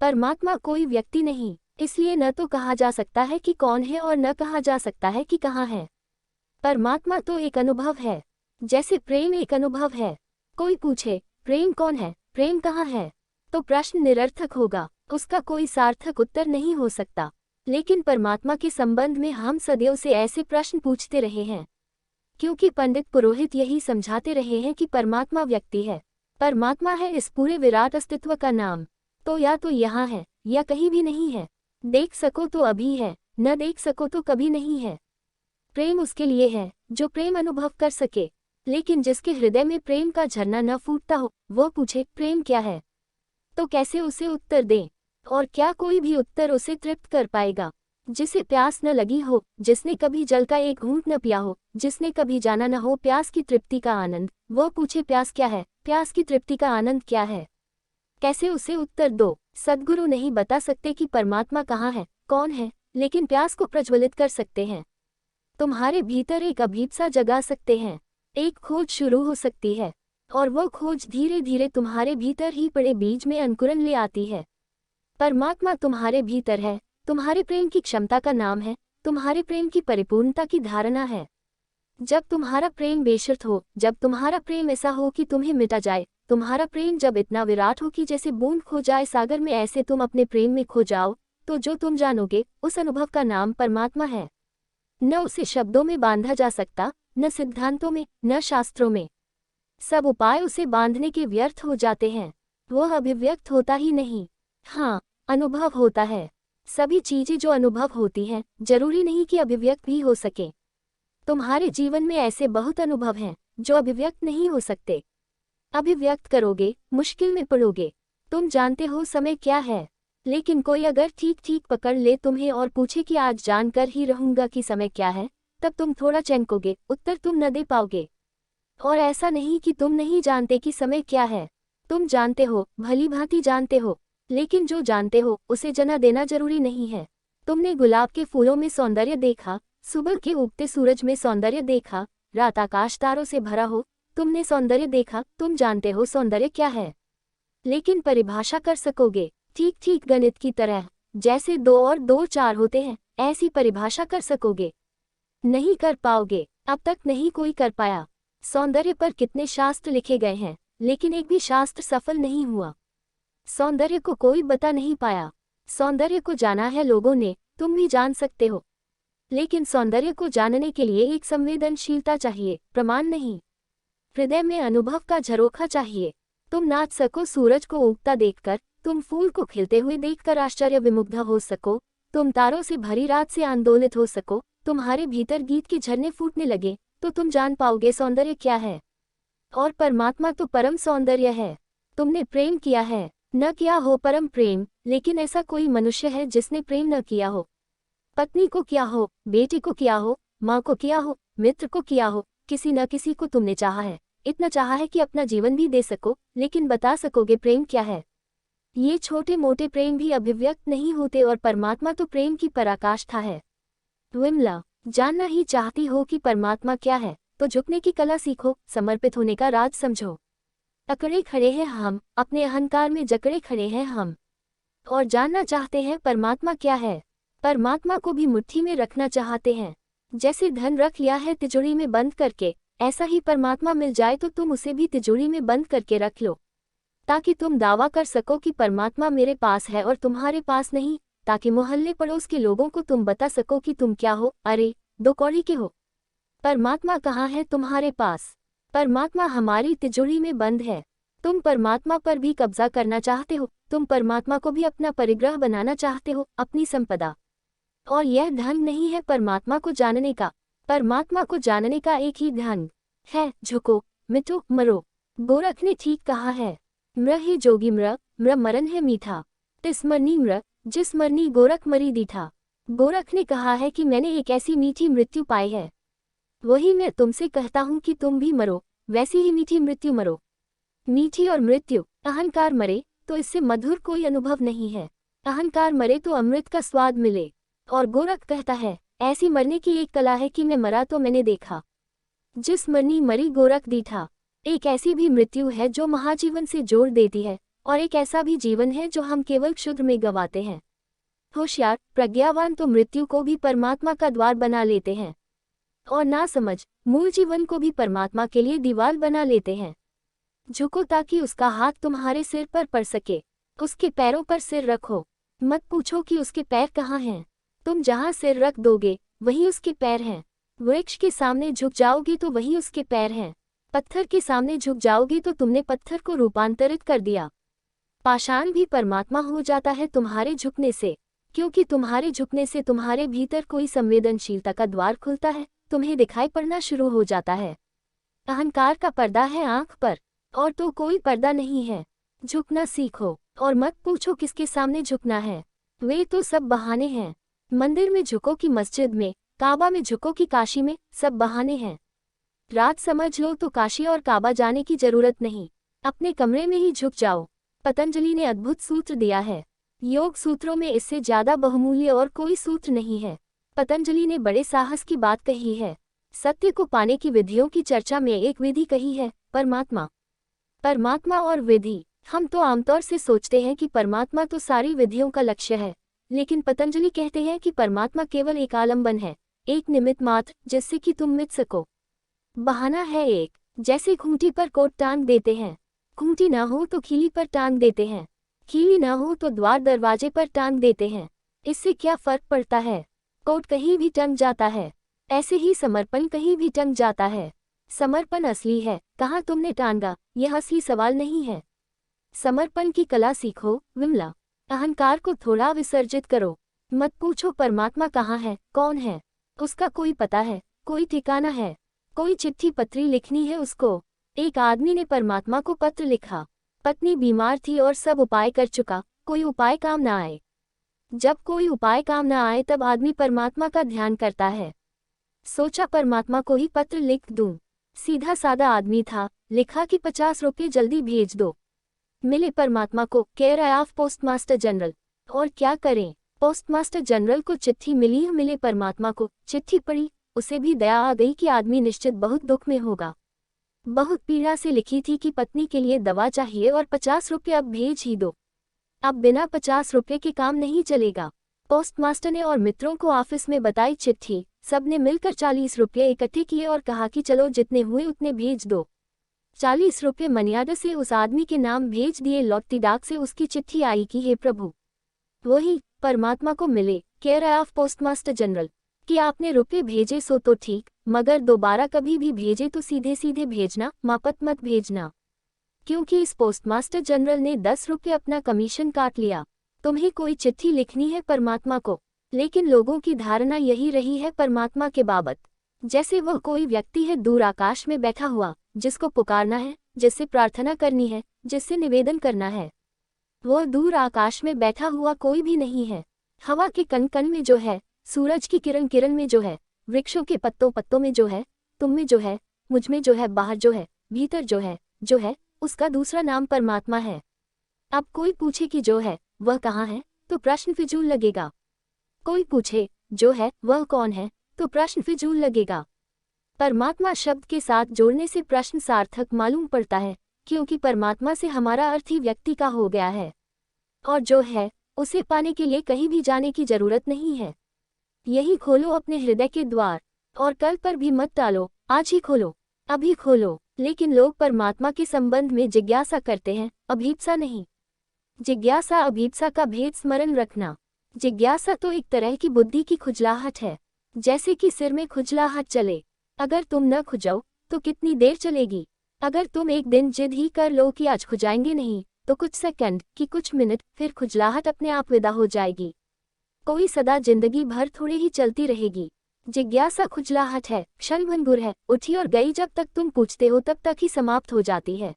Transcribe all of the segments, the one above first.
परमात्मा कोई व्यक्ति नहीं, इसलिए न तो कहा जा सकता है कि कौन है और न कहा जा सकता है कि कहाँ है। परमात्मा तो एक अनुभव है, जैसे प्रेम एक अनुभव है। कोई पूछे प्रेम कौन है, प्रेम कहाँ है, तो प्रश्न निरर्थक होगा, उसका कोई सार्थक उत्तर नहीं हो सकता। लेकिन परमात्मा के संबंध में हम सदियों से ऐसे प्रश्न पूछते रहे हैं, क्योंकि पंडित पुरोहित यही समझाते रहे हैं कि परमात्मा व्यक्ति है। परमात्मा है इस पूरे विराट अस्तित्व का नाम। तो या तो यहाँ है या कहीं भी नहीं है। देख सको तो अभी है, न देख सको तो कभी नहीं है। प्रेम उसके लिए है जो प्रेम अनुभव कर सके, लेकिन जिसके हृदय में प्रेम का झरना न फूटता हो, वो पूछे प्रेम क्या है, तो कैसे उसे उत्तर दें? और क्या कोई भी उत्तर उसे तृप्त कर पाएगा? जिसे प्यास न लगी हो, जिसने कभी जल का एक घूंट न पिया हो, जिसने कभी जाना न हो प्यास की तृप्ति का आनंद, वो पूछे प्यास क्या है, प्यास की तृप्ति का आनंद क्या है, कैसे उसे उत्तर दो? सद्गुरु नहीं बता सकते कि परमात्मा कहाँ है, कौन है, लेकिन प्यास को प्रज्वलित कर सकते हैं। तुम्हारे भीतर एक अभीप्सा जगा सकते हैं, एक खोज शुरू हो सकती है, और वो खोज धीरे धीरे तुम्हारे भीतर ही पड़े बीज में अंकुरन ले आती है। परमात्मा तुम्हारे भीतर है, तुम्हारे प्रेम की क्षमता का नाम है, तुम्हारे प्रेम की परिपूर्णता की धारणा है। जब तुम्हारा प्रेम बेशर्त हो, जब तुम्हारा प्रेम ऐसा हो कि तुम्हें मिटा जाए, तुम्हारा प्रेम जब इतना विराट हो कि जैसे बूंद खो जाए सागर में, ऐसे तुम अपने प्रेम में खो जाओ, तो जो तुम जानोगे उस अनुभव का नाम परमात्मा है। न उसे शब्दों में बांधा जा सकता, न सिद्धांतों में, न शास्त्रों में। सब उपाय उसे बांधने के व्यर्थ हो जाते हैं। वह अभिव्यक्त होता ही नहीं, हाँ, अनुभव होता है। सभी चीजें जो अनुभव होती हैं, जरूरी नहीं कि अभिव्यक्त भी हो सके। तुम्हारे जीवन में ऐसे बहुत अनुभव हैं जो अभिव्यक्त नहीं हो सकते। अभिव्यक्त करोगे, मुश्किल में पड़ोगे। तुम जानते हो समय क्या है, लेकिन कोई अगर ठीक ठीक पकड़ ले तुम्हें और पूछे कि आज जानकर ही रहूंगा कि समय क्या है, तब तुम थोड़ा चौंकोगे, उत्तर तुम न दे पाओगे। और ऐसा नहीं कि तुम नहीं जानते कि समय क्या है, तुम जानते हो, भली भांति जानते हो, लेकिन जो जानते हो उसे जना देना जरूरी नहीं है। तुमने गुलाब के फूलों में सौंदर्य देखा, सुबह के उगते सूरज में सौंदर्य देखा, रात आकाश तारों से भरा हो, तुमने सौंदर्य देखा, तुम जानते हो सौंदर्य क्या है, लेकिन परिभाषा कर सकोगे? ठीक ठीक गणित की तरह, जैसे 2 और 2 4 होते हैं, ऐसी परिभाषा कर सकोगे? नहीं कर पाओगे, अब तक नहीं कोई कर पाया। सौंदर्य पर कितने शास्त्र लिखे गए हैं, लेकिन एक भी शास्त्र सफल नहीं हुआ। सौंदर्य को कोई बता नहीं पाया। सौंदर्य को जाना है लोगों ने, तुम भी जान सकते हो, लेकिन सौंदर्य को जानने के लिए एक संवेदनशीलता चाहिए, प्रमाण नहीं। हृदय में अनुभव का झरोखा चाहिए। तुम नाच सको सूरज को उगता देखकर, तुम फूल को खिलते हुए देखकर आश्चर्य विमुग्ध हो सको, तुम तारों से भरी रात से आंदोलित हो सको, तुम्हारे भीतर गीत के झरने फूटने लगे, तो तुम जान पाओगे सौंदर्य क्या है। और परमात्मा तो परम सौंदर्य है। तुमने प्रेम किया है, न किया हो परम प्रेम, लेकिन ऐसा कोई मनुष्य है जिसने प्रेम न किया हो? पत्नी को किया हो, बेटी को किया हो, माँ को किया हो, मित्र को किया हो, किसी न किसी को तुमने चाहा है, इतना चाहा है कि अपना जीवन भी दे सको, लेकिन बता सकोगे प्रेम क्या है? ये छोटे मोटे प्रेम भी अभिव्यक्त नहीं होते, और परमात्मा तो प्रेम की पराकाष्ठा है। विमला, जानना ही चाहती हो कि परमात्मा क्या है, तो झुकने की कला सीखो, समर्पित होने का राज समझो। अकड़े खड़े हैं हम, अपने अहंकार में जकड़े खड़े हैं हम, और जानना चाहते हैं परमात्मा क्या है। परमात्मा को भी मुट्ठी में रखना चाहते हैं। जैसे धन रख लिया है तिजोरी में बंद करके, ऐसा ही परमात्मा मिल जाए तो तुम उसे भी तिजोरी में बंद करके रख लो, ताकि तुम दावा कर सको कि परमात्मा मेरे पास है और तुम्हारे पास नहीं, ताकि मोहल्ले पड़ोस के लोगों को तुम बता सको कि तुम क्या हो, अरे 2 कौड़ी के हो। परमात्मा कहाँ है तुम्हारे पास? परमात्मा हमारी तिजोरी में बंद है। तुम परमात्मा पर भी कब्जा करना चाहते हो, तुम परमात्मा को भी अपना परिग्रह बनाना चाहते हो, अपनी संपदा। और यह ढंग नहीं है परमात्मा को जानने का। परमात्मा को जानने का एक ही ढंग है, झुको, मिटो, मरो। गोरख ने ठीक कहा है, म्र ही जोगी म्र, म्र मरन है मीठा, तिस मरनी म्र, जिस मरनी गोरख मरी दीठा। गोरख ने कहा है कि मैंने एक ऐसी मीठी मृत्यु पाई है, वही मैं तुमसे कहता हूँ कि तुम भी मरो, वैसी ही मीठी मृत्यु मरो। मीठी और मृत्यु, अहंकार मरे तो इससे मधुर कोई अनुभव नहीं है, अहंकार मरे तो अमृत का स्वाद मिले। और गोरख कहता है, ऐसी मरने की एक कला है कि मैं मरा तो मैंने देखा, जिस मरनी मरी गोरख दीठा। एक ऐसी भी मृत्यु है जो महाजीवन से जोड़ देती है, और एक ऐसा भी जीवन है जो हम केवल क्षुद्र में गंवाते हैं। होशियार प्रज्ञावान तो मृत्यु को भी परमात्मा का द्वार बना लेते हैं, और नासमझ मूल जीवन को भी परमात्मा के लिए दीवार बना लेते हैं। झुको ताकि उसका हाथ तुम्हारे सिर पर पड़ सके, उसके पैरों पर सिर रखो। मत पूछो कि उसके पैर कहाँ हैं, तुम जहाँ सिर रख दोगे वहीं उसके पैर हैं। वृक्ष के सामने झुक जाओगे तो वहीं उसके पैर हैं। पत्थर के सामने झुक जाओगे तो तुमने पत्थर को रूपांतरित कर दिया। पाषाण भी परमात्मा हो जाता है तुम्हारे झुकने से, क्योंकि तुम्हारे झुकने से तुम्हारे भीतर कोई संवेदनशीलता का द्वार खुलता है, तुम्हें दिखाई पड़ना शुरू हो जाता है। अहंकार का पर्दा है आंख पर, और तो कोई पर्दा नहीं है। झुकना सीखो और मत पूछो किसके सामने झुकना है, वे तो सब बहाने हैं। मंदिर में झुको कि मस्जिद में, काबा में झुको कि काशी में, सब बहाने हैं। रात समझ लो तो काशी और काबा जाने की जरूरत नहीं, अपने कमरे में ही झुक जाओ। पतंजलि ने अद्भुत सूत्र दिया है, योग सूत्रों में इससे ज्यादा बहुमूल्य और कोई सूत्र नहीं है। पतंजलि ने बड़े साहस की बात कही है। सत्य को पाने की विधियों की चर्चा में एक विधि कही है, परमात्मा। परमात्मा और विधि, हम तो आमतौर से सोचते हैं कि परमात्मा तो सारी विधियों का लक्ष्य है, लेकिन पतंजलि कहते हैं कि परमात्मा केवल एक आलंबन है, एक निमित्त मात्र जिससे कि तुम मिट सको। बहाना है एक, जैसे खूंटी पर कोट टांग देते हैं, खूंटी ना हो तो खीली पर टांग देते हैं, खीली ना हो तो द्वार दरवाजे पर टांग देते हैं। इससे क्या फर्क पड़ता है, कोट कहीं भी टंग जाता है। ऐसे ही समर्पण कहीं भी टंग जाता है। समर्पण असली है, कहाँ तुमने टांगा, यह असली सवाल नहीं है। समर्पण की कला सीखो विमला। अहंकार को थोड़ा विसर्जित करो। मत पूछो परमात्मा कहाँ है, कौन है, उसका कोई पता है, कोई ठिकाना है, कोई चिट्ठी पत्री लिखनी है उसको। एक आदमी ने परमात्मा को पत्र लिखा, पत्नी बीमार थी और सब उपाय कर चुका, कोई उपाय काम ना आए। जब कोई उपाय काम ना आए तब आदमी परमात्मा का ध्यान करता है। सोचा परमात्मा को ही पत्र लिख दूं। सीधा सादा आदमी था, लिखा कि 50 रुपये जल्दी भेज दो। मिले परमात्मा को, केयर ऑफ पोस्टमास्टर जनरल। और क्या करें, पोस्टमास्टर जनरल को चिट्ठी मिली, मिले परमात्मा को चिट्ठी पढ़ी, उसे भी दया आ गई कि आदमी निश्चित बहुत दुख में होगा। बहुत पीड़ा से लिखी थी कि पत्नी के लिए दवा चाहिए और 50 रुपये अब भेज ही दो। अब बिना 50 रुपये के काम नहीं चलेगा। पोस्टमास्टर ने और मित्रों को ऑफिस में बताई चिट्ठी, सबने मिलकर 40 रुपये इकट्ठे किए और कहा कि चलो जितने हुए उतने भेज दो। 40 रुपये मनियादा से उस आदमी के नाम भेज दिए। लौटती डाक से उसकी चिट्ठी आई कि हे प्रभु, वही परमात्मा को मिले, केयर ऑफ पोस्टमास्टर जनरल, कि आपने रुपये भेजे सो तो ठीक, मगर दोबारा कभी भी भेजे तो सीधे सीधे भेजना, मापत मत भेजना, क्योंकि इस पोस्टमास्टर जनरल ने 10 रुपये अपना कमीशन काट लिया। तुम्हें कोई चिट्ठी लिखनी है परमात्मा को, लेकिन लोगों की धारणा यही रही है परमात्मा के बाबत, जैसे वह कोई व्यक्ति है दूर आकाश में बैठा हुआ, जिसको पुकारना है, जिससे प्रार्थना करनी है, जिससे निवेदन करना है। वह दूर आकाश में बैठा हुआ कोई भी नहीं है। हवा के कण कण में जो है, सूरज की किरण किरण में जो है, वृक्षों के पत्तों पत्तों में जो है, तुम में जो है, मुझ में जो है, बाहर जो है, भीतर जो है, उसका दूसरा नाम परमात्मा है। अब कोई पूछे कि जो है वह कहाँ है, तो प्रश्न फिजूल लगेगा। कोई पूछे जो है वह कौन है, तो प्रश्न फिजूल लगेगा। परमात्मा शब्द के साथ जोड़ने से प्रश्न सार्थक मालूम पड़ता है, क्योंकि परमात्मा से हमारा अर्थ ही व्यक्ति का हो गया है, और जो है उसे पाने के लिए कहीं भी जाने की जरूरत नहीं है। यही खोलो अपने हृदय के द्वार, और कल पर भी मत टालो, आज ही खोलो, अभी खोलो। लेकिन लोग परमात्मा के संबंध में जिज्ञासा करते हैं, अभीप्सा नहीं। जिज्ञासा अभीप्सा का भेद स्मरण रखना। जिज्ञासा तो एक तरह की बुद्धि की खुजलाहट है, जैसे कि सिर में खुजलाहट चले। अगर तुम न खुजाओ तो कितनी देर चलेगी। अगर तुम एक दिन जिद ही कर लो कि आज खुजाएंगे नहीं, तो कुछ सेकंड कि कुछ मिनट, फिर खुजलाहट अपने आप विदा हो जाएगी। कोई सदा जिंदगी भर थोड़े ही चलती रहेगी। जिज्ञासा खुजलाहट है, क्षणभंगुर है, उठी और गई, जब तक तुम पूछते हो तब तक ही समाप्त हो जाती है।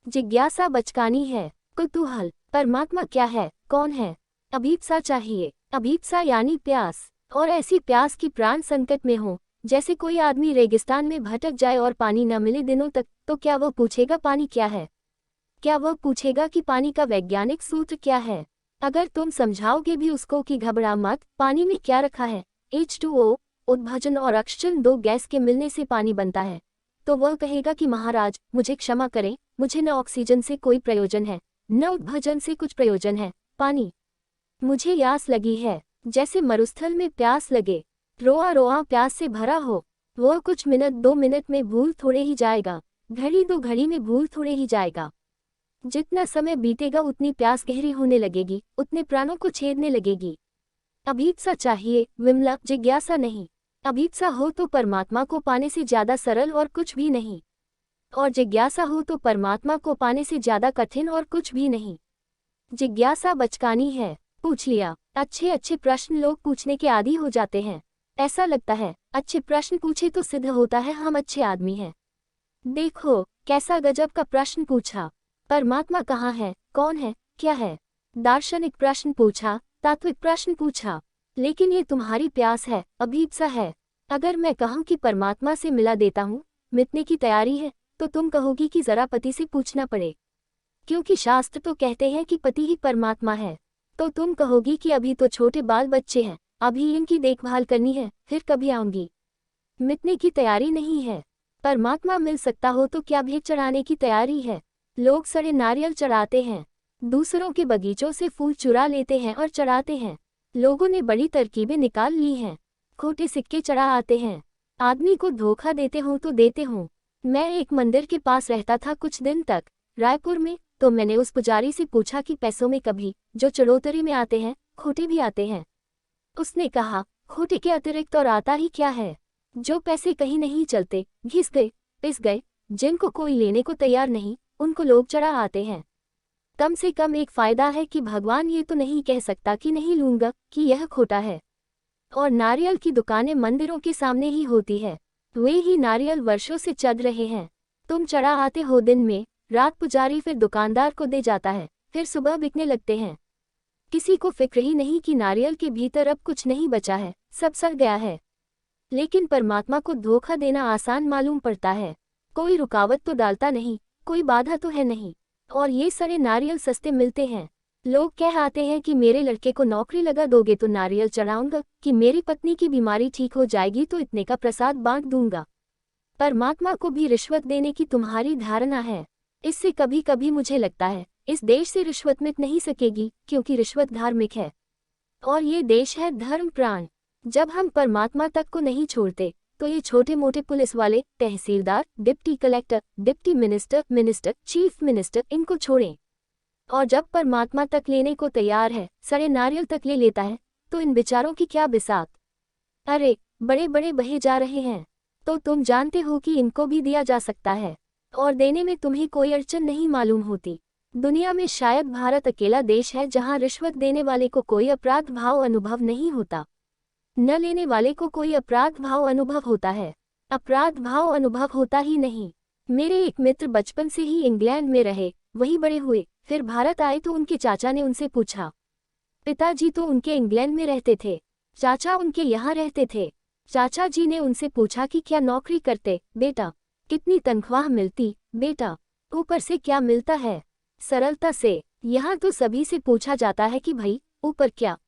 जिज्ञासा बचकानी है, कुतूहल। परमात्मा क्या है, कौन है? अभीप्सा चाहिए। अभीप्सा यानी प्यास, और ऐसी प्यास की प्राण संकट में हो, जैसे कोई आदमी रेगिस्तान में भटक जाए और पानी न मिले दिनों तक, तो क्या वह पूछेगा पानी क्या है? क्या वह पूछेगा कि पानी का वैज्ञानिक सूत्र क्या है? अगर तुम समझाओगे भी उसको कि घबरा मत, पानी में क्या रखा है, H2O, उद्भजन और ऑक्सीजन, दो गैस के मिलने से पानी बनता है, तो वह कहेगा कि महाराज मुझे क्षमा करें, मुझे न ऑक्सीजन से कोई प्रयोजन है, न भजन से कुछ प्रयोजन है। पानी। मुझे प्यास लगी है, जैसे मरुस्थल में प्यास लगे। रोआ रोआ प्यास से भरा हो। वह कुछ मिनट 2 मिनट में भूल थोड़े ही जाएगा, घड़ी 2 घड़ी में भूल थोड़े ही जाएगा। जितना समय बीतेगा उतनी प्यास गहरी होने लगेगी, उतने प्राणों को छेदने लगेगी। अभीप्सा चाहिए, विमला, जिज्ञासा नहीं। अभीप्सा हो तो परमात्मा को पाने से ज्यादा सरल और कुछ भी नहीं, और जिज्ञासा हो तो परमात्मा को पाने से ज्यादा कठिन और कुछ भी नहीं। जिज्ञासा बचकानी है। पूछ लिया। अच्छे अच्छे प्रश्न लोग पूछने के आदी हो जाते हैं। ऐसा लगता है अच्छे प्रश्न पूछे तो सिद्ध होता है हम अच्छे आदमी हैं। देखो कैसा गजब का प्रश्न पूछा। परमात्मा कहाँ है, कौन है, क्या है? दार्शनिक प्रश्न पूछा, तात्विक प्रश्न पूछा। लेकिन ये तुम्हारी प्यास है, अभीप्सा है। अगर मैं कहूँ कि परमात्मा से मिला देता हूँ, मिटने की तैयारी है, तो तुम कहोगी कि जरा पति से पूछना पड़े, क्योंकि शास्त्र तो कहते हैं कि पति ही परमात्मा है। तो तुम कहोगी कि अभी तो छोटे बाल बच्चे हैं, अभी इनकी देखभाल करनी है, फिर कभी आऊंगी। मिटने की तैयारी नहीं है। परमात्मा मिल सकता हो तो क्या भेंट चढ़ाने की तैयारी है? लोग सड़े नारियल चढ़ाते हैं, दूसरों के बगीचों से फूल चुरा लेते हैं और चढ़ाते हैं। लोगों ने बड़ी तरकीबें निकाल ली हैं, खोटे सिक्के चढ़ा आते हैं। आदमी को धोखा देते हो तो देते हो। मैं एक मंदिर के पास रहता था कुछ दिन तक, रायपुर में। तो मैंने उस पुजारी से पूछा कि पैसों में कभी जो चढ़ोतरी में आते हैं, खोटे भी आते हैं? उसने कहा, खोटे के अतिरिक्त और आता ही क्या है? जो पैसे कहीं नहीं चलते, घिस गए, पिस गए, जिनको कोई लेने को तैयार नहीं, उनको लोग चढ़ा आते हैं। कम से कम एक फायदा है कि भगवान ये तो नहीं कह सकता कि नहीं लूंगा, कि यह खोटा है। और नारियल की दुकानें मंदिरों के सामने ही होती है, वे ही नारियल वर्षों से चढ़ रहे हैं। तुम चढ़ा आते हो दिन में, रात पुजारी फिर दुकानदार को दे जाता है, फिर सुबह बिकने लगते हैं। किसी को फिक्र ही नहीं कि नारियल के भीतर अब कुछ नहीं बचा है, सब सड़ गया है। लेकिन परमात्मा को धोखा देना आसान मालूम पड़ता है। कोई रुकावट तो डालता नहीं, कोई बाधा तो है नहीं, और ये सड़े नारियल सस्ते मिलते हैं। लोग कह आते हैं कि मेरे लड़के को नौकरी लगा दोगे तो नारियल चढ़ाऊंगा, कि मेरी पत्नी की बीमारी ठीक हो जाएगी तो इतने का प्रसाद बांट दूंगा। परमात्मा को भी रिश्वत देने की तुम्हारी धारणा है। इससे कभी कभी मुझे लगता है इस देश से रिश्वत मिट नहीं सकेगी, क्योंकि रिश्वत धार्मिक है और ये देश है धर्म प्राण। जब हम परमात्मा तक को नहीं छोड़ते तो ये छोटे मोटे पुलिस वाले, तहसीलदार, deputy collector, deputy minister, chief minister, इनको छोड़ें। और जब परमात्मा तक लेने को तैयार है, सड़े नारियल तक ले लेता है, तो इन बेचारों की क्या बिसात। अरे बड़े बड़े बहे जा रहे हैं, तो तुम जानते हो कि इनको भी दिया जा सकता है, और देने में तुम्हें कोई अड़चन नहीं मालूम होती। दुनिया में शायद भारत अकेला देश है जहां रिश्वत देने वाले को कोई अपराध भाव अनुभव नहीं होता, न लेने वाले को कोई अपराध भाव अनुभव होता है। अपराध भाव अनुभव होता ही नहीं। मेरे एक मित्र बचपन से ही इंग्लैंड में रहे, वही बड़े हुए, फिर भारत आए तो उनके चाचा ने उनसे पूछा, पिताजी तो उनके इंग्लैंड में रहते थे, चाचा उनके यहाँ रहते थे। चाचा जी ने उनसे पूछा कि क्या नौकरी करते बेटा, कितनी तनख्वाह मिलती बेटा, ऊपर से क्या मिलता है? सरलता से। यहाँ तो सभी से पूछा जाता है कि भाई ऊपर क्या?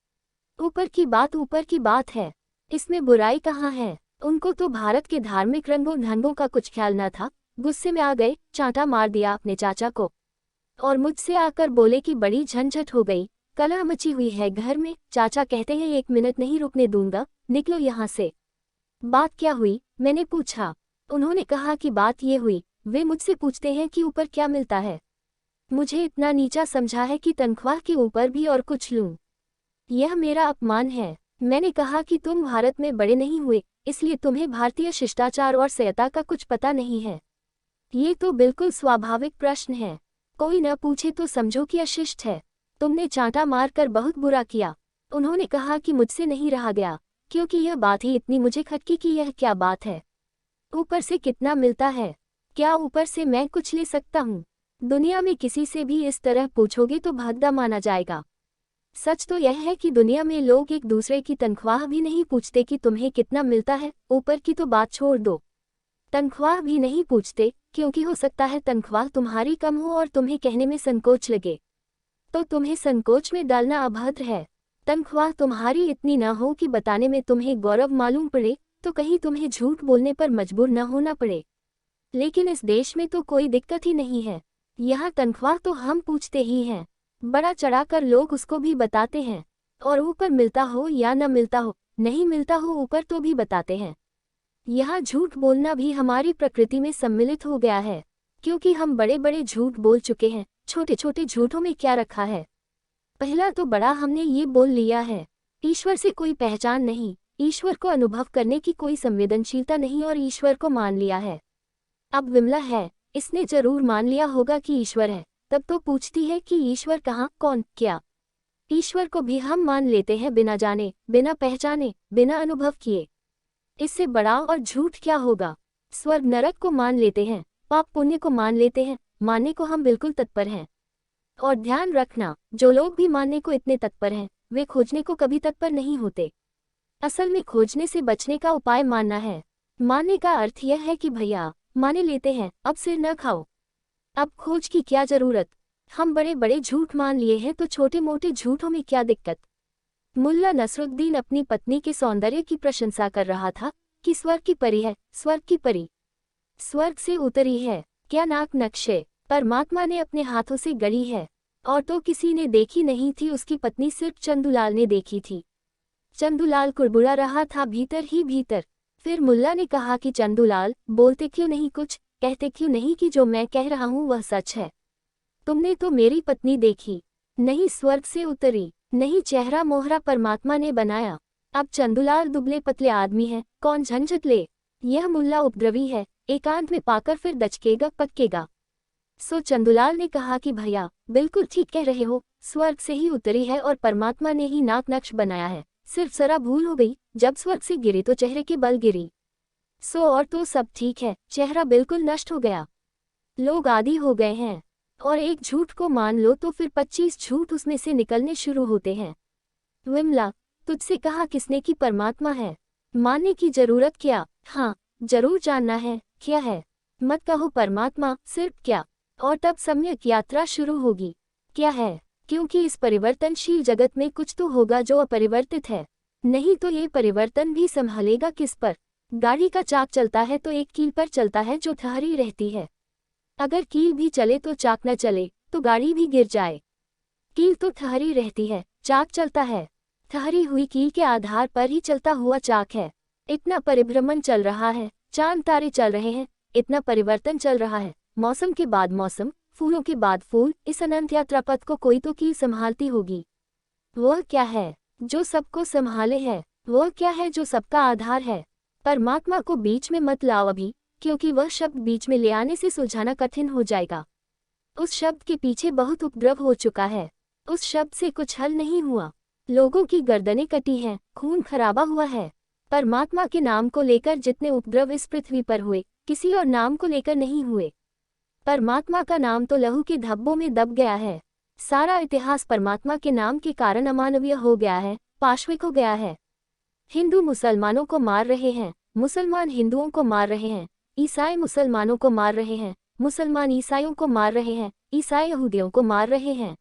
ऊपर की बात है, इसमें बुराई कहाँ है? उनको तो भारत के धार्मिक रंगों ढंगों का कुछ ख्याल न था। गुस्से में आ गए, चांटा मार दिया अपने चाचा को, और मुझसे आकर बोले कि बड़ी झंझट हो गई, कलह मची हुई है घर में। चाचा कहते हैं 1 मिनट नहीं रुकने दूंगा, निकलो यहाँ से। बात क्या हुई? मैंने पूछा। उन्होंने कहा कि बात ये हुई, वे मुझसे पूछते हैं कि ऊपर क्या मिलता है। मुझे इतना नीचा समझा है कि तनख्वाह के ऊपर भी और कुछ लूं। यह मेरा अपमान है। मैंने कहा कि तुम भारत में बड़े नहीं हुए, इसलिए तुम्हें भारतीय शिष्टाचार और सभ्यता का कुछ पता नहीं है। ये तो बिल्कुल स्वाभाविक प्रश्न है, कोई न पूछे तो समझो कि अशिष्ट है। तुमने चांटा मारकर बहुत बुरा किया। उन्होंने कहा कि मुझसे नहीं रहा गया, क्योंकि यह बात ही इतनी मुझे खटकी कि यह क्या बात है? ऊपर से कितना मिलता है? क्या ऊपर से मैं कुछ ले सकता हूँ? दुनिया में किसी से भी इस तरह पूछोगे तो भद्दा माना जाएगा। सच तो यह है कि दुनिया में लोग एक दूसरे की तनख्वाह भी नहीं पूछते कि तुम्हें कितना मिलता है। ऊपर की तो बात छोड़ दो, तनख्वाह भी नहीं पूछते, क्योंकि हो सकता है तनख्वाह तुम्हारी कम हो और तुम्हें कहने में संकोच लगे, तो तुम्हें संकोच में डालना अभद्र है। तनख्वाह तुम्हारी इतनी न हो कि बताने में तुम्हें गौरव मालूम पड़े, तो कहीं तुम्हें झूठ बोलने पर मजबूर न होना पड़े। लेकिन इस देश में तो कोई दिक्कत ही नहीं है। यहाँ तनख्वाह तो हम पूछते ही हैं, बड़ा चढ़ाकर लोग उसको भी बताते हैं, और ऊपर मिलता हो या न मिलता हो, नहीं मिलता हो ऊपर तो भी बताते हैं। यहाँ झूठ बोलना भी हमारी प्रकृति में सम्मिलित हो गया है, क्योंकि हम बड़े बड़े झूठ बोल चुके हैं। छोटे छोटे झूठों में क्या रखा है? पहला तो बड़ा हमने ये बोल लिया है, ईश्वर से कोई पहचान नहीं, ईश्वर को अनुभव करने की कोई संवेदनशीलता नहीं, और ईश्वर को मान लिया है। अब विमला है, इसने जरूर मान लिया होगा कि ईश्वर है, तब तो पूछती है कि ईश्वर कहाँ, कौन, क्या? ईश्वर को भी हम मान लेते हैं बिना जाने, बिना पहचाने, बिना अनुभव किए। इससे बड़ा और झूठ क्या होगा? स्वर्ग नरक को मान लेते हैं, पाप पुण्य को मान लेते हैं, मानने को हम बिल्कुल तत्पर हैं। और ध्यान रखना, जो लोग भी मानने को इतने तत्पर हैं, वे खोजने को कभी तत्पर नहीं होते। असल में खोजने से बचने का उपाय मानना है। मानने का अर्थ यह है कि भैया माने लेते हैं, अब सिर न खाओ, अब खोज की क्या जरूरत? हम बड़े बड़े झूठ मान लिए हैं, तो छोटे मोटे झूठों में क्या दिक्कत? मुल्ला नसरुद्दीन अपनी पत्नी के सौंदर्य की प्रशंसा कर रहा था कि स्वर्ग की परी है, स्वर्ग की परी, स्वर्ग से उतरी है, क्या नाक नक्शे परमात्मा ने अपने हाथों से गढ़ी है। और तो किसी ने देखी नहीं थी उसकी पत्नी, सिर्फ चंदूलाल ने देखी थी। चंदूलाल कुड़बुड़ा रहा था भीतर ही भीतर। फिर मुल्ला ने कहा कि चंदूलाल, बोलते क्यों नहीं कुछ, कहते क्यों नहीं कि जो मैं कह रहा हूँ वह सच है? तुमने तो मेरी पत्नी देखी नहीं, स्वर्ग से उतरी नहीं, चेहरा मोहरा परमात्मा ने बनाया। अब चंदूलाल दुबले पतले आदमी है, कौन झंझट ले? यह मुल्ला उपद्रवी है, एकांत में पाकर फिर दचकेगा पक्केगा। सो चंदूलाल ने कहा कि भैया बिल्कुल ठीक कह रहे हो, स्वर्ग से ही उतरी है और परमात्मा ने ही नाक नक्श बनाया है। सिर्फ जरा भूल हो गई, जब स्वर्ग से गिरी तो चेहरे के बल गिरी। सो और तो सब ठीक है, चेहरा बिल्कुल नष्ट हो गया। लोग आदी हो गए हैं, और एक झूठ को मान लो तो फिर 25 झूठ उसमें से निकलने शुरू होते हैं। विमला, तुझसे कहा किसने कि परमात्मा है? मानने की जरूरत क्या? हाँ, जरूर जानना है, क्या है? मत कहो परमात्मा, सिर्फ क्या, और तब सम्यक यात्रा शुरू होगी। क्या है? क्योंकि इस परिवर्तनशील जगत में कुछ तो होगा जो अपरिवर्तित है, नहीं तो ये परिवर्तन भी संभालेगा किस पर? गाड़ी का चाक चलता है तो एक कील पर चलता है जो ठहरी रहती है। अगर कील भी चले तो चाक न चले तो गाड़ी भी गिर जाए। कील तो ठहरी रहती है, चाक चलता है, ठहरी हुई कील के आधार पर ही चलता हुआ चाक है। इतना परिभ्रमण चल रहा है, चांद तारे चल रहे हैं, इतना परिवर्तन चल रहा है, मौसम के बाद मौसम, फूलों के बाद फूल, इस अनंत यात्रा पथ को कोई तो कील संभालती होगी। वह क्या है जो सबको संभाले है? वह क्या है जो सबका आधार है? परमात्मा को बीच में मत लाओ अभी, क्योंकि वह शब्द बीच में ले आने से सुलझाना कठिन हो जाएगा। उस शब्द के पीछे बहुत उपद्रव हो चुका है, उस शब्द से कुछ हल नहीं हुआ। लोगों की गर्दनें कटी हैं, खून खराबा हुआ है। परमात्मा के नाम को लेकर जितने उपद्रव इस पृथ्वी पर हुए, किसी और नाम को लेकर नहीं हुए। परमात्मा का नाम तो लहू के धब्बों में दब गया है। सारा इतिहास परमात्मा के नाम के कारण अमानवीय हो गया है, पाशविक हो गया है। हिंदू मुसलमानों को मार रहे हैं, मुसलमान हिंदुओं को मार रहे हैं, ईसाई मुसलमानों को मार रहे हैं, मुसलमान ईसाइयों को मार रहे हैं, ईसाई यहूदियों को मार रहे हैं।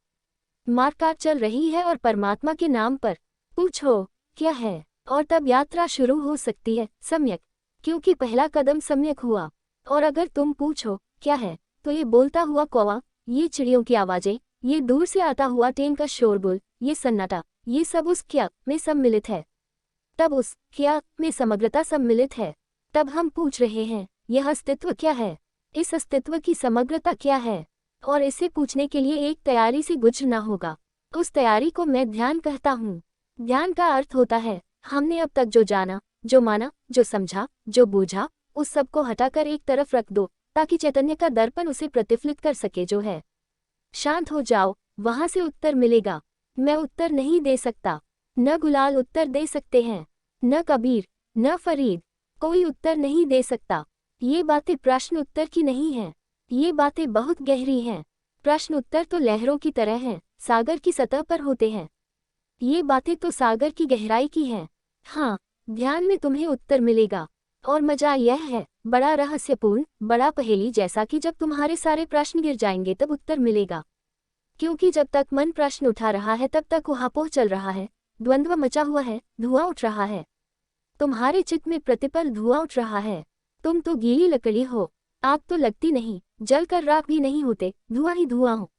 मारकाट चल रही है और परमात्मा के नाम पर। पूछो क्या है, और तब यात्रा शुरू हो सकती है, सम्यक, क्योंकि पहला कदम सम्यक हुआ। और अगर तुम पूछो क्या है, तो ये बोलता हुआ कौवा, ये चिड़ियों की आवाजें, ये दूर से आता हुआ ट्रेन का शोरगुल, ये सन्नाटा, ये सब उस क्या में सम्मिलित है। तब उस क्या में समग्रता सम्मिलित है। तब हम पूछ रहे हैं, यह अस्तित्व क्या है? इस अस्तित्व की समग्रता क्या है? और इसे पूछने के लिए एक तैयारी से गुजरना होगा। उस तैयारी को मैं ध्यान कहता हूँ। ध्यान का अर्थ होता है, हमने अब तक जो जाना, जो माना, जो समझा, जो बूझा, उस सब को हटाकर एक तरफ रख दो, ताकि चैतन्य का दर्पण उसे प्रतिफलित कर सके जो है। शांत हो जाओ, वहां से उत्तर मिलेगा। मैं उत्तर नहीं दे सकता, न गुलाल उत्तर दे सकते हैं, न कबीर, न फरीद, कोई उत्तर नहीं दे सकता। ये बातें प्रश्न उत्तर की नहीं हैं, ये बातें बहुत गहरी हैं। प्रश्न उत्तर तो लहरों की तरह हैं, सागर की सतह पर होते हैं। ये बातें तो सागर की गहराई की हैं। हाँ, ध्यान में तुम्हें उत्तर मिलेगा। और मजा यह है, बड़ा रहस्यपूर्ण, बड़ा पहेली जैसा कि जब तुम्हारे सारे प्रश्न गिर जाएंगे तब उत्तर मिलेगा। क्योंकि जब तक मन प्रश्न उठा रहा है तब तक उहापोह चल रहा है, द्वंद्व मचा हुआ है, धुआं उठ रहा है। तुम्हारे चित्त में प्रतिपल धुआं उठ रहा है। तुम तो गीली लकड़ी हो, आग तो लगती नहीं, जलकर राख भी नहीं होते, धुआं ही धुआं हो।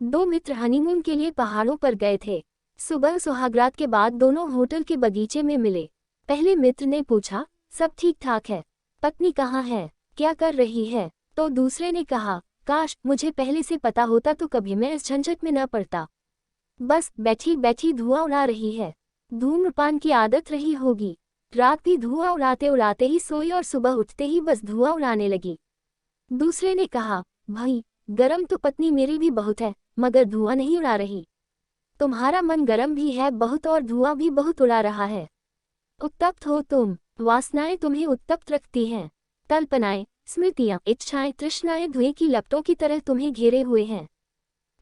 दो मित्र हनीमून के लिए पहाड़ों पर गए थे। सुबह सुहागरात के बाद दोनों होटल के बगीचे में मिले। पहले मित्र ने पूछा, सब ठीक ठाक है? पत्नी कहाँ है, क्या कर रही है? तो दूसरे ने कहा, काश मुझे पहले से पता होता तो कभी मैं इस झंझट में न पड़ता। बस बैठी बैठी धुआं उड़ा रही है। धूम्रपान की आदत रही होगी। रात भी धुआं उड़ाते उड़ाते ही सोई और सुबह उठते ही बस धुआं उड़ाने लगी। दूसरे ने कहा, भाई गरम तो पत्नी मेरी भी बहुत है, मगर धुआं नहीं उड़ा रही। तुम्हारा मन गरम भी है बहुत और धुआं भी बहुत उड़ा रहा है। उत्तप्त हो तुम, वासनाएं तुम्हें उत्तप्त रखती हैं। कल्पनाएं, स्मृतियां, इच्छाएं, तृष्णाएं धुएं की लपटों की तरह तुम्हें घेरे हुए हैं।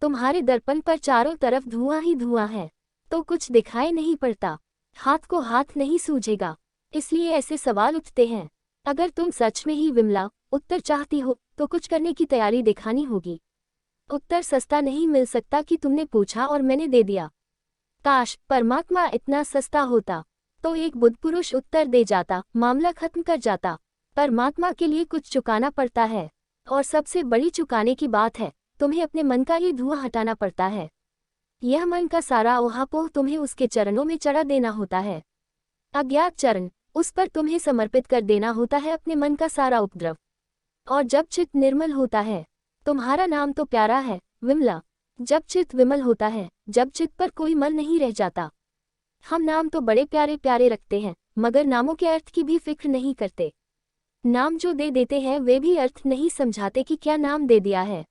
तुम्हारे दर्पण पर चारों तरफ धुआं ही धुआं है, तो कुछ दिखाई नहीं पड़ता, हाथ को हाथ नहीं सूझेगा। इसलिए ऐसे सवाल उठते हैं। अगर तुम सच में ही विमला उत्तर चाहती हो तो कुछ करने की तैयारी दिखानी होगी। उत्तर सस्ता नहीं मिल सकता कि तुमने पूछा और मैंने दे दिया। काश परमात्मा इतना सस्ता होता तो एक बुद्ध पुरुष उत्तर दे जाता, मामला खत्म कर जाता। परमात्मा के लिए कुछ चुकाना पड़ता है, और सबसे बड़ी चुकाने की बात है, तुम्हें अपने मन का ये धुआं हटाना पड़ता है। यह मन का सारा ओहापोह तुम्हें उसके चरणों में चढ़ा देना होता है। अज्ञात चरण, उस पर तुम्हें समर्पित कर देना होता है अपने मन का सारा उपद्रव। और जब चित्त निर्मल होता है, तुम्हारा नाम तो प्यारा है विमला। जब चित्त विमल होता है, जब चित्त पर कोई मल नहीं रह जाता। हम नाम तो बड़े प्यारे प्यारे रखते हैं, मगर नामों के अर्थ की भी फिक्र नहीं करते। नाम जो दे देते हैं वे भी अर्थ नहीं समझाते कि क्या नाम दे दिया है।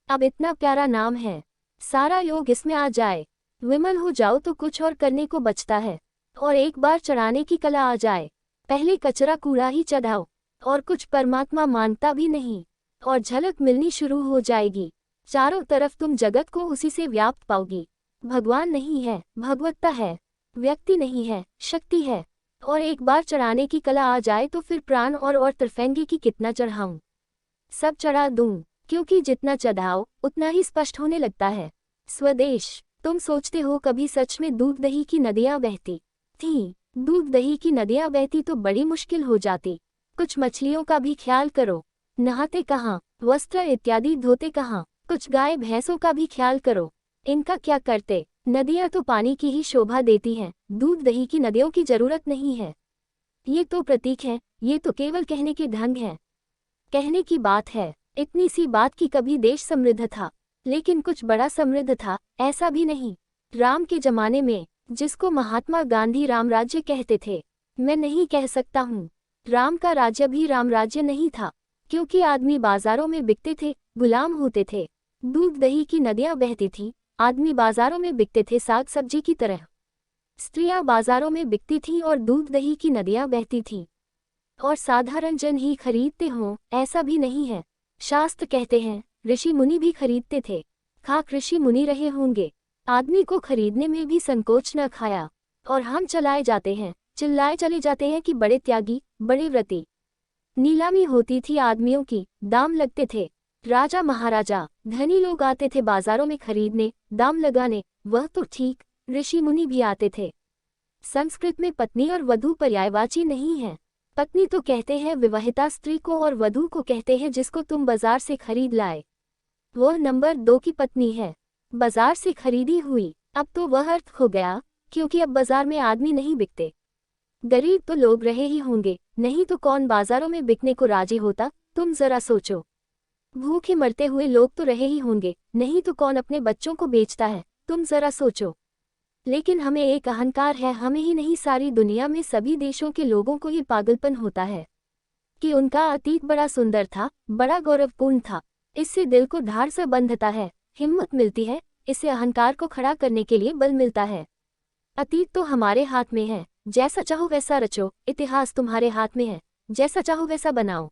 अब इतना प्यारा नाम है, सारा योग इसमें आ जाए, विमल हो जाओ तो कुछ और करने को बचता है। और एक बार चढ़ाने की कला आ जाए, पहले कचरा कूड़ा ही चढ़ाओ और कुछ परमात्मा मानता भी नहीं, और झलक मिलनी शुरू हो जाएगी। चारों तरफ तुम जगत को उसी से व्याप्त पाओगी। भगवान नहीं है, भगवत्ता है। व्यक्ति नहीं है, शक्ति है। और एक बार चढ़ाने की कला आ जाए तो फिर प्राण और तरफेंगे की कितना चढ़ाऊं, सब चढ़ा दूं, क्योंकि जितना चढ़ाओ उतना ही स्पष्ट होने लगता है। स्वदेश, तुम सोचते हो कभी सच में दूध दही की नदियां बहती थीं? दूध दही की नदियां बहती तो बड़ी मुश्किल हो जाती। कुछ मछलियों का भी ख्याल करो, नहाते कहाँ, वस्त्र इत्यादि धोते कहाँ। कुछ गाय भैंसों का भी ख्याल करो, इनका क्या करते। नदियां तो पानी की ही शोभा देती हैं, दूध दही की नदियों की जरूरत नहीं है। ये तो प्रतीक है, ये तो केवल कहने के ढंग है, कहने की बात है। इतनी सी बात कि कभी देश समृद्ध था, लेकिन कुछ बड़ा समृद्ध था ऐसा भी नहीं। राम के जमाने में, जिसको महात्मा गांधी राम राज्य कहते थे, मैं नहीं कह सकता हूँ। राम का राज्य भी राम राज्य नहीं था, क्योंकि आदमी बाजारों में बिकते थे, गुलाम होते थे। दूध दही की नदियां बहती थीं, आदमी बाजारों में बिकते थे साग सब्जी की तरह। स्त्रियां बाजारों में बिकती थीं और दूध दही की नदियां बहती थीं, और साधारण जन ही खरीदते हों ऐसा भी नहीं है। शास्त्र कहते हैं ऋषि मुनि भी खरीदते थे। खाक ऋषि मुनि रहे होंगे, आदमी को खरीदने में भी संकोच न खाया। और हम चलाए जाते हैं, चिल्लाए चले जाते हैं कि बड़े त्यागी, बड़े व्रती। नीलामी होती थी आदमियों की, दाम लगते थे। राजा महाराजा धनी लोग आते थे बाजारों में खरीदने, दाम लगाने। वह तो ठीक, ऋषि मुनि भी आते थे। संस्कृत में पत्नी और वधू पर्यायवाची नहीं है। पत्नी तो कहते हैं विवाहिता स्त्री को, और वधू को कहते हैं जिसको तुम बाजार से खरीद लाए। वह नंबर 2 की पत्नी है, बाजार से खरीदी हुई। अब तो वह अर्थ खो गया, क्योंकि अब बाजार में आदमी नहीं बिकते। गरीब तो लोग रहे ही होंगे, नहीं तो कौन बाजारों में बिकने को राजी होता। तुम जरा सोचो, भूखे मरते हुए लोग तो रहे ही होंगे, नहीं तो कौन अपने बच्चों को बेचता है। तुम जरा सोचो। लेकिन हमें एक अहंकार है, हमें ही नहीं सारी दुनिया में सभी देशों के लोगों को ये पागलपन होता है कि उनका अतीत बड़ा सुंदर था, बड़ा गौरवपूर्ण था। इससे दिल को धार से बंधता है, हिम्मत मिलती है, इससे अहंकार को खड़ा करने के लिए बल मिलता है। अतीत तो हमारे हाथ में है, जैसा चाहो वैसा रचो। इतिहास तुम्हारे हाथ में है, जैसा चाहो वैसा बनाओ।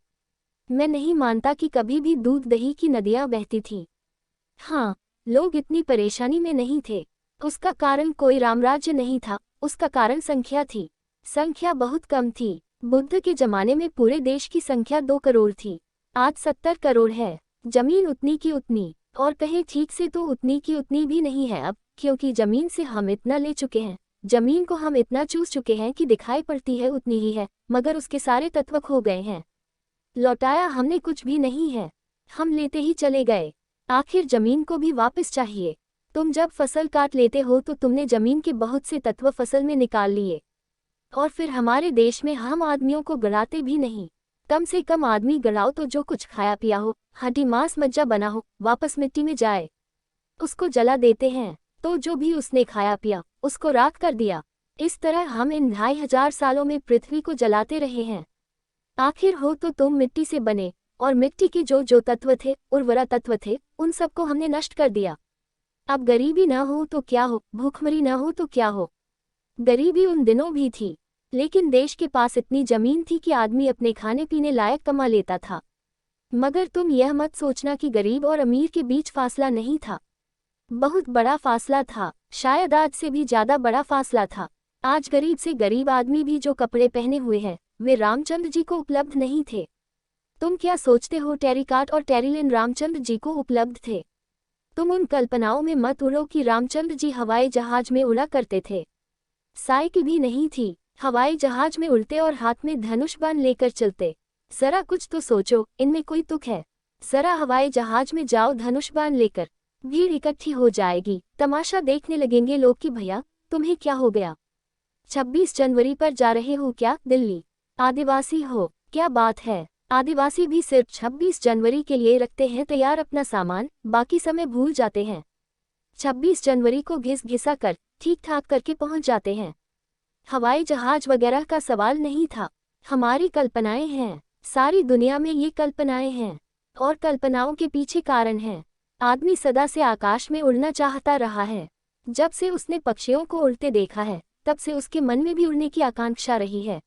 मैं नहीं मानता कि कभी भी दूध दही की नदियां बहती थीं। हाँ, लोग इतनी परेशानी में नहीं थे, उसका कारण कोई रामराज्य नहीं था, उसका कारण संख्या थी। संख्या बहुत कम थी। बुद्ध के जमाने में पूरे देश की संख्या 2 करोड़ थी, आज 70 करोड़ है। जमीन उतनी की उतनी, और कहें ठीक से तो उतनी की उतनी भी नहीं है अब, क्योंकि जमीन से हम इतना ले चुके हैं, जमीन को हम इतना चूस चुके हैं कि दिखाई पड़ती है उतनी ही है, मगर उसके सारे तत्व खो गए हैं। लौटाया हमने कुछ भी नहीं है। हम लेते ही चले गए। आखिर जमीन को भी वापस चाहिए। तुम जब फसल काट लेते हो तो तुमने जमीन के बहुत से तत्व फसल में निकाल लिए, और फिर हमारे देश में हम आदमियों को गड़ाते भी नहीं। कम से कम आदमी गड़ाओ तो जो कुछ खाया पिया हो, हड्डी मांस मज्जा बना हो, वापस मिट्टी में जाए। उसको जला देते हैं, तो जो भी उसने खाया पिया उसको राख कर दिया। इस तरह हम इन 2500 सालों में पृथ्वी को जलाते रहे हैं। आखिर हो तो तुम मिट्टी से बने, और मिट्टी के जो जो तत्व थे, उर्वरा तत्व थे, उन सबको हमने नष्ट कर दिया। अब गरीबी न हो तो क्या हो, भूखमरी न हो तो क्या हो। गरीबी उन दिनों भी थी, लेकिन देश के पास इतनी जमीन थी कि आदमी अपने खाने पीने लायक कमा लेता था। मगर तुम यह मत सोचना कि गरीब और अमीर के बीच फासला नहीं था। बहुत बड़ा फासला था, शायद आज से भी ज्यादा बड़ा फासला था। आज गरीब से गरीब आदमी भी जो कपड़े पहने हुए हैं, वे रामचंद्र जी को उपलब्ध नहीं थे। तुम क्या सोचते हो टेरिकाट और टेरिलिन रामचंद्र जी को उपलब्ध थे? तुम उन कल्पनाओं में मत उड़ो कि रामचंद्र जी हवाई जहाज में उड़ा करते थे। साइकिल भी नहीं थी, हवाई जहाज में उड़ते और हाथ में धनुष बाण लेकर चलते। जरा कुछ तो सोचो, इनमें कोई तुक है? जरा हवाई जहाज में जाओ धनुष बाण लेकर, भीड़ इकट्ठी हो जाएगी, तमाशा देखने लगेंगे लोग कि भैया तुम्हें क्या हो गया? 26 जनवरी पर जा रहे हो क्या दिल्ली? आदिवासी हो, क्या बात है? आदिवासी भी सिर्फ 26 जनवरी के लिए रखते हैं तैयार अपना सामान, बाकी समय भूल जाते हैं। 26 जनवरी को घिस घिसा कर ठीक ठाक करके पहुंच जाते हैं। हवाई जहाज वगैरह का सवाल नहीं था, हमारी कल्पनाएं हैं। सारी दुनिया में ये कल्पनाएं हैं, और कल्पनाओं के पीछे कारण हैं। आदमी सदा से आकाश में उड़ना चाहता रहा है। जब से उसने पक्षियों को उड़ते देखा है, तब से उसके मन में भी उड़ने की आकांक्षा रही है।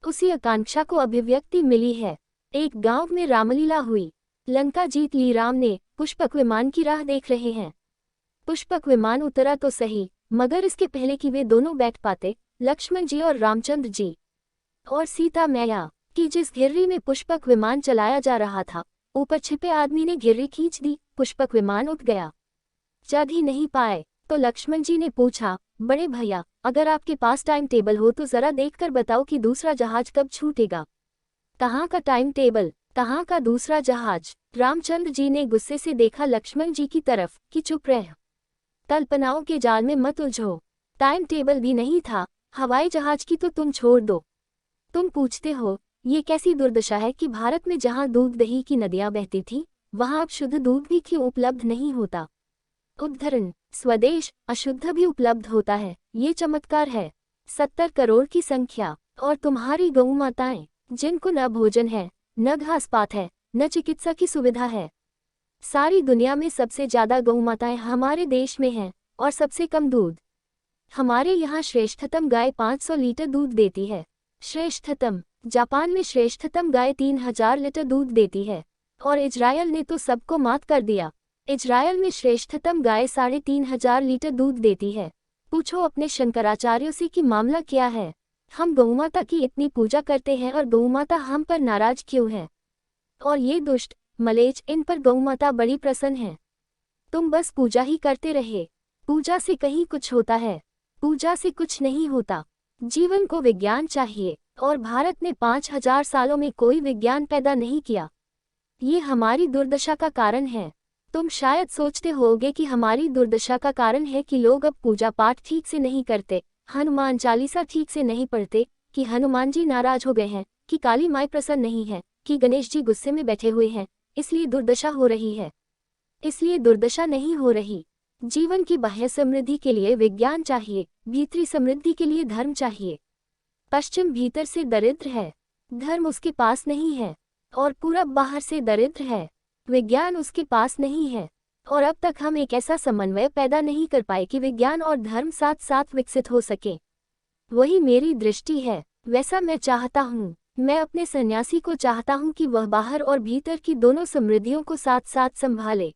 उसी आकांक्षा को अभिव्यक्ति मिली है। एक गांव में रामलीला हुई, लंका जीत ली राम ने, पुष्पक विमान की राह देख रहे हैं। पुष्पक विमान उतरा तो सही, मगर इसके पहले कि वे दोनों बैठ पाते, लक्ष्मण जी और रामचंद्र जी और सीता मैया की जिस घिर्री में पुष्पक विमान चलाया जा रहा था, ऊपर छिपे आदमी ने घिर्री खींच दी, पुष्पक विमान उठ गया। चढ़ ही नहीं पाए तो लक्ष्मण जी ने पूछा, बड़े भैया अगर आपके पास टाइम टेबल हो तो जरा देखकर बताओ कि दूसरा जहाज कब छूटेगा। कहाँ का टाइम टेबल, कहाँ का दूसरा जहाज? रामचंद्र जी ने गुस्से से देखा लक्ष्मण जी की तरफ कि चुप रह, कल्पनाओं के जाल में मत उलझो। टाइम टेबल भी नहीं था, हवाई जहाज की तो तुम छोड़ दो। तुम पूछते हो ये कैसी दुर्दशा है कि भारत में जहाँ दूध दही की नदियाँ बहती थी, वहाँ अब शुद्ध दूध भी क्यों उपलब्ध नहीं होता? उद्धरण, स्वदेश अशुद्ध भी उपलब्ध होता है, ये चमत्कार है। 70 करोड़ की संख्या, और तुम्हारी गौ माताएं, जिनको न भोजन है, न घास पात है, न चिकित्सा की सुविधा है। सारी दुनिया में सबसे ज्यादा गौ माताएं हमारे देश में हैं, और सबसे कम दूध। हमारे यहाँ श्रेष्ठतम गाय 500 लीटर दूध देती है। श्रेष्ठतम, जापान में श्रेष्ठतम गाय 3000 लीटर दूध देती है, और इजरायल ने तो सबको मात कर दिया। इजरायल में श्रेष्ठतम गाय 3500 लीटर दूध देती है। पूछो अपने शंकराचार्यों से कि मामला क्या है। हम गौमाता की इतनी पूजा करते हैं और गौमाता हम पर नाराज क्यों है? और ये दुष्ट मलेच, इन पर गौमाता बड़ी प्रसन्न है। तुम बस पूजा ही करते रहे। पूजा से कहीं कुछ होता है? पूजा से कुछ नहीं होता। जीवन को विज्ञान चाहिए, और भारत ने 5000 सालों में कोई विज्ञान पैदा नहीं किया। ये हमारी दुर्दशा का कारण है। तुम शायद सोचते होगे कि हमारी दुर्दशा का कारण है कि लोग अब पूजा पाठ ठीक से नहीं करते, हनुमान चालीसा ठीक से नहीं पढ़ते, कि हनुमान जी नाराज हो गए हैं, कि काली माई प्रसन्न नहीं है, कि गणेश जी गुस्से में बैठे हुए हैं, इसलिए दुर्दशा हो रही है। इसलिए दुर्दशा नहीं हो रही। जीवन की बाह्य समृद्धि के लिए विज्ञान चाहिए, भीतरी समृद्धि के लिए धर्म चाहिए। पश्चिम भीतर से दरिद्र है, धर्म उसके पास नहीं है, और पूरब बाहर से दरिद्र है, विज्ञान उसके पास नहीं है। और अब तक हम एक ऐसा समन्वय पैदा नहीं कर पाए कि विज्ञान और धर्म साथ साथ विकसित हो सके। वही मेरी दृष्टि है, वैसा मैं चाहता हूँ। मैं अपने सन्यासी को चाहता हूँ कि वह बाहर और भीतर की दोनों समृद्धियों को साथ साथ संभाले।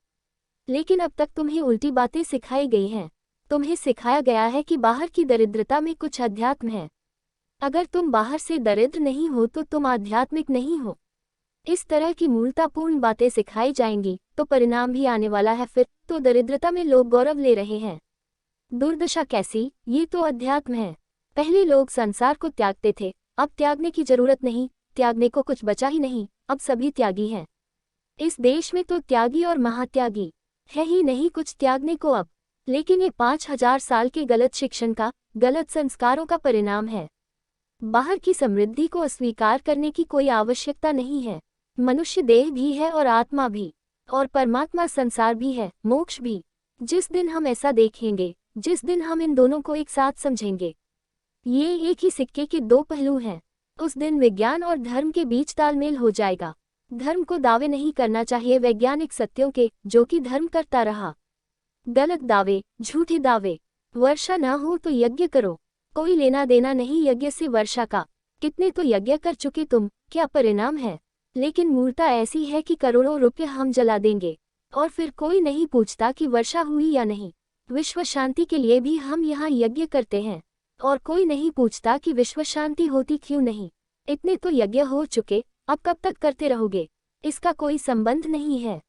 लेकिन अब तक तुम्हें उल्टी बातें सिखाई गई हैं। तुम्हें सिखाया गया है कि बाहर की दरिद्रता में कुछ अध्यात्म है। अगर तुम बाहर से दरिद्र नहीं हो तो तुम आध्यात्मिक नहीं हो। इस तरह की मूलतापूर्ण बातें सिखाई जाएंगी तो परिणाम भी आने वाला है। फिर तो दरिद्रता में लोग गौरव ले रहे हैं। दुर्दशा कैसी? ये तो अध्यात्म है। पहले लोग संसार को त्यागते थे, अब त्यागने की जरूरत नहीं, त्यागने को कुछ बचा ही नहीं, अब सभी त्यागी हैं। इस देश में तो त्यागी और महात्यागी है ही नहीं कुछ त्यागने को अब। लेकिन ये 5000 साल के गलत शिक्षण का, गलत संस्कारों का परिणाम है। बाहर की समृद्धि को अस्वीकार करने की कोई आवश्यकता नहीं है। मनुष्य देह भी है और आत्मा भी, और परमात्मा संसार भी है, मोक्ष भी। जिस दिन हम ऐसा देखेंगे, जिस दिन हम इन दोनों को एक साथ समझेंगे, ये एक ही सिक्के के दो पहलू हैं, उस दिन विज्ञान और धर्म के बीच तालमेल हो जाएगा। धर्म को दावे नहीं करना चाहिए वैज्ञानिक सत्यों के, जो कि धर्म करता रहा। गलत दावे, झूठे दावे। वर्षा न हो तो यज्ञ करो, कोई लेना देना नहीं यज्ञ से वर्षा का। कितने तो यज्ञ कर चुके तुम, क्या परिणाम है? लेकिन मूर्ता ऐसी है कि करोड़ों रुपये हम जला देंगे और फिर कोई नहीं पूछता कि वर्षा हुई या नहीं। विश्व शांति के लिए भी हम यहाँ यज्ञ करते हैं और कोई नहीं पूछता कि विश्व शांति होती क्यों नहीं। इतने तो यज्ञ हो चुके, अब कब तक करते रहोगे? इसका कोई संबंध नहीं है।